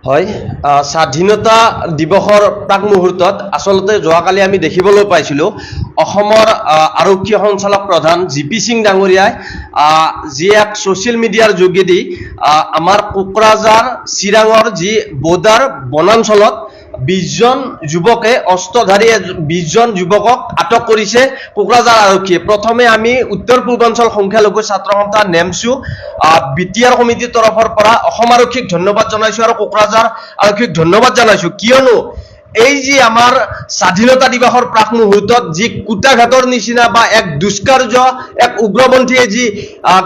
হয় স্বাধীনতা দিৱসৰ প্ৰাক মুহূৰ্তত আচলতে যোৱাকালি আমি দেখিবলৈ পাইছিলোঁ অসমৰ আৰক্ষী সঞ্চালক প্ৰধান জিপি সিং ডাঙৰীয়াই যি এক ছ'চিয়েল মিডিয়াৰ যোগেদি আমাৰ কোকৰাঝাৰ চিৰাঙৰ যি বৰ্ডাৰ বনাঞ্চলত 20 জন যুৱকে অস্ত্ৰধাৰী 20 জন যুৱকক আটক কৰিছে কোকৰাঝাৰ আৰক্ষীয়ে। প্ৰথমে আমি উত্তৰ পূৰ্বাঞ্চল সংখ্যালঘু ছাত্ৰ সন্থা নেমছু বিটিআৰ কমিটিৰ তৰফৰ পৰা অসম আৰক্ষীক ধন্যবাদ জনাইছো আৰু কোকৰাঝাৰ আৰক্ষীক ধন্যবাদ জনাইছো, কিয়নো এই যে আমাৰ স্বাধীনতা দিৱসৰ প্ৰাক মুহূৰ্তত যি কুটাঘাটৰ নিচিনা বা এক দুষ্কাৰ্য এক উগ্ৰপন্থীয়ে যি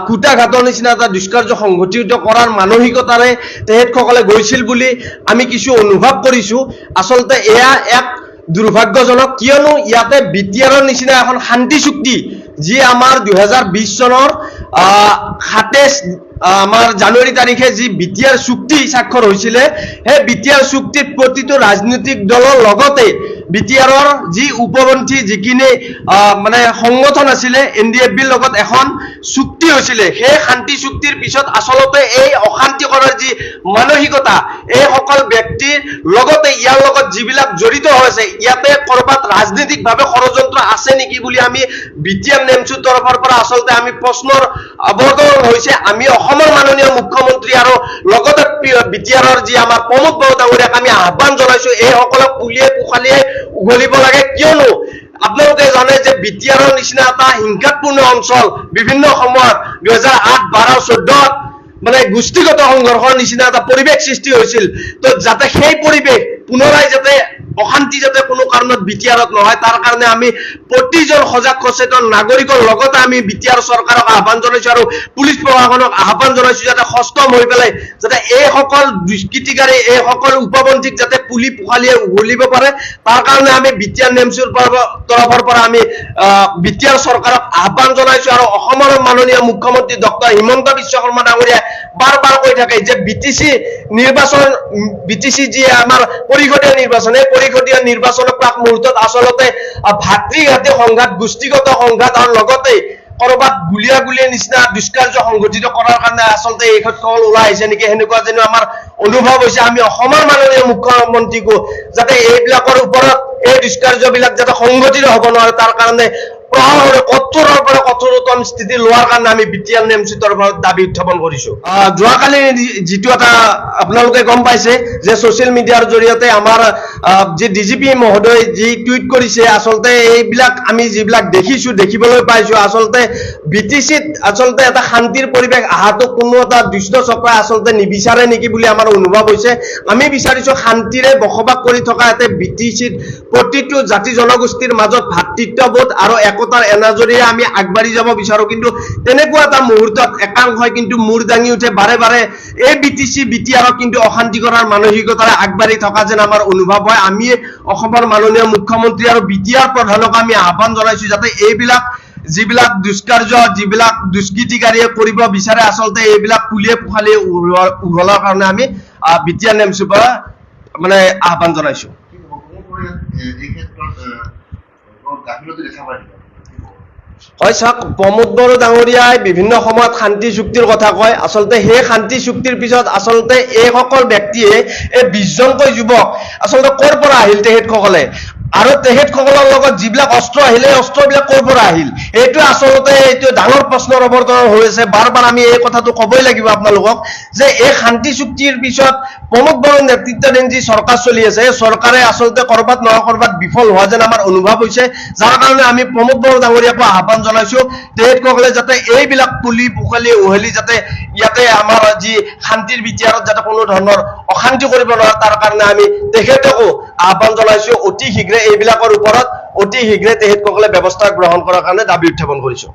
কুটাঘাটৰ নিচিনা এটা দুষ্কাৰ্য সংঘটিত কৰাৰ মানসিকতাৰে তেখেতসকলে গৈছিল বুলি আমি কিছু অনুভৱ কৰিছো। আচলতে এয়া এক দুৰ্ভাগ্যজনক, কিয়নো ইয়াতে বিটিআৰৰ নিচিনা এখন শান্তি চুক্তি যি আমাৰ 2020 চনৰ 27 আমাৰ জানুৱাৰী তাৰিখে যি বিটিআৰ চুক্তি স্বাক্ষৰ হৈছিল, সেই বিটিআৰ চুক্তিত প্ৰতিটো ৰাজনৈতিক দলৰ লগতে বিটিআৰৰ যি উপপন্থী যিখিনি মানে সংগঠন আছিলে এনডিএফবিৰ লগত এখন চুক্তি হৈছিল, সেই শান্তি চুক্তিৰ পিছত আচলতে এই অশান্তি কৰাৰ যি মানসিকতা এই সকল ব্যক্তিৰ লগতে ইয়াৰ লগত যিবিলাক জড়িত হৈছে ইয়াতে কৰবাত ৰাজনৈতিকভাৱে ষড়যন্ত্ৰ আছে নেকি বুলি আমি বিটিআৰ নেমছুৰ তৰফৰ পৰা আচলতে আমি প্ৰশ্নৰ অৱগত হৈছে। আমি অসমৰ মাননীয় মুখ্যমন্ত্ৰী আৰু লগতে বিটিআৰৰ যি আমাৰ প্ৰমোদ বড়ো ডাঙৰীয়াক আমি আহ্বান জনাইছো এই সকলক পুলিয়ে পোখালিয়ে উঘলিব লাগে, কিয়নো আপোনালোকে জানে যে বিটিআৰৰ নিচিনা এটা হিংসাত্মপূৰ্ণ অঞ্চল বিভিন্ন সময়ত 2008, 12, 14 মানে গোষ্ঠীগত সংঘৰ্ষৰ নিচিনা এটা পৰিৱেশ সৃষ্টি হৈছিল। তো যাতে সেই পৰিৱেশ পুনৰাই যাতে অশান্তি যাতে কোনো কাৰণত বিটিআৰত নহয় তাৰ কাৰণে আমি প্ৰতিজন সজাগ সচেতন নাগৰিকৰ লগতে আমি বিটিআৰ চৰকাৰক আহ্বান জনাইছো আৰু পুলিচ প্ৰশাসনক আহ্বান জনাইছো যাতে সষ্টম হৈ পেলাই যাতে এই সকল দুষ্কৃতিকাৰী এই সকল উপপন্থীক যাতে পুলি পোখালিয়ে উঘলিব পাৰে তাৰ কাৰণে আমি বিটিআৰ নেমছুৰ তৰফৰ পৰা আমি বিটিআৰ চৰকাৰক আহ্বান জনাইছো। আৰু অসমৰ মাননীয় মুখ্যমন্ত্ৰী ডক্টৰ হিমন্ত বিশ্ব শৰ্মা ডাঙৰীয়াই বাৰ বাৰ কৈ থাকে যে বিটিচি যি আমাৰ পৰিষদীয় নিৰ্বাচন এই পৰিষদীয় নিৰ্বাচনৰ প্ৰাক মুহূৰ্তত আচলতে ভাতৃঘাতী সংঘাত গোষ্ঠীগত সংঘাত আৰু লগতে কৰবাত গুলিয়াগুলিৰ নিচিনা দুষ্কাৰ্য সংঘটিত কৰাৰ কাৰণে আচলতে এই ক্ষেত্ৰত ওলাই আহিছে নেকি সেনেকুৱা যেন আমাৰ অনুভৱ হৈছে। আমি অসমৰ মাননীয় মুখ্যমন্ত্ৰীকো যাতে এইবিলাকৰ ওপৰত এই দুষ্কাৰ্যবিলাক যাতে সংঘটিত হ'ব নোৱাৰে তাৰ কাৰণে প্ৰশাসনে কঠোৰৰ পৰা কঠোৰতম স্থিতি লোৱাৰ কাৰণে আমি বিটিআৰ নেমছুৰ তৰফৰ দাবী উত্থাপন কৰিছো। যোৱাকালি যিটো এটা আপোনালোকে গম পাইছে যে ছ'চিয়েল মিডিয়াৰ জৰিয়তে আমাৰ যি ডিজিপি মহোদয় যি টুইট কৰিছে, আচলতে এইবিলাক আমি যিবিলাক দেখিবলৈ পাইছো আচলতে বিটিচিত আচলতে এটা শান্তিৰ পৰিৱেশ আহাটো কোনো এটা দুষ্ট চক্ৰই আচলতে নিবিচাৰে নেকি বুলি আমাৰ অনুভৱ হৈছে। আমি বিচাৰিছো শান্তিৰে বসবাস কৰি থকা এটা বিটিচিত প্ৰতিটো জাতি জনগোষ্ঠীৰ মাজত ভাতৃত্ববোধ আৰু একতাৰ এনাজৰীৰে আমি আগবাঢ়ি যাব বিচাৰো, কিন্তু তেনেকুৱা এটা মুহূৰ্তত একাংশই কিন্তু মূৰ দাঙি উঠে বাৰে বাৰে এই বিটিআৰক কিন্তু অশান্তি কৰাৰ মানসিকতাৰে আগবাঢ়ি থকা যেন আমাৰ অনুভৱ হয়। আমি অসমৰ মাননীয় মুখ্যমন্ত্ৰী আৰু বিটিআৰ প্ৰধানক আমি আহ্বান জনাইছো যাতে এইবিলাক যিবিলাক দুষ্কাৰ্য যিবিলাক দুষ্কৃতিকাৰীয়ে কৰিব বিচাৰে আচলতে এইবিলাক পুলিয়ে পোখালিয়ে উঘলাৰ কাৰণে আমি বিটিআৰ নেমছুৰ পৰা মানে আহ্বান জনাইছো। হয় চাওক, প্ৰমোদ বড়ো ডাঙৰীয়াই বিভিন্ন সময়ত শান্তি চুক্তিৰ কথা কয়, আচলতে সেই শান্তি চুক্তিৰ পিছত আচলতে এইসকল ব্যক্তিয়ে এই 20 জনকৈ যুৱক আচলতে ক'ৰ পৰা আহিল তেখেতসকলে আৰু তেখেতসকলৰ লগত যিবিলাক অস্ত্ৰ আহিলে অস্ত্ৰবিলাক ক'ৰ পৰা আহিল এইটো আচলতে এইটো ডাঙৰ প্ৰশ্নৰ অৱতৰণ হৈ আছে। বাৰ বাৰ আমি এই কথাটো ক'বই লাগিব আপোনালোকক যে এই শান্তি চুক্তিৰ পিছত প্ৰমোদ বড়োৰ নেতৃত্বাধীন যি চৰকাৰ চলি আছে এই চৰকাৰে আচলতে কৰবাত নহয় কৰবাত বিফল হোৱা যেন আমাৰ অনুভৱ হৈছে, যাৰ কাৰণে আমি প্ৰমোদ বড়ো ডাঙৰীয়াকো আহ্বান জনাইছো তেখেতসকলে যাতে এইবিলাক পুলি পোখালি উঘলি যাতে ইয়াতে আমাৰ যি শান্তিৰ বিটিআৰত যাতে কোনো ধৰণৰ অশান্তি কৰিব নোৱাৰে তাৰ কাৰণে আমি তেখেতকো আহ্বান জনাইছো অতি শীঘ্ৰে এইবিলাকৰ ওপৰত অতি শীঘ্ৰে তেখেতসকলে ব্যৱস্থা গ্ৰহণ কৰাৰ কাৰণে দাবী উত্থাপন কৰিছো।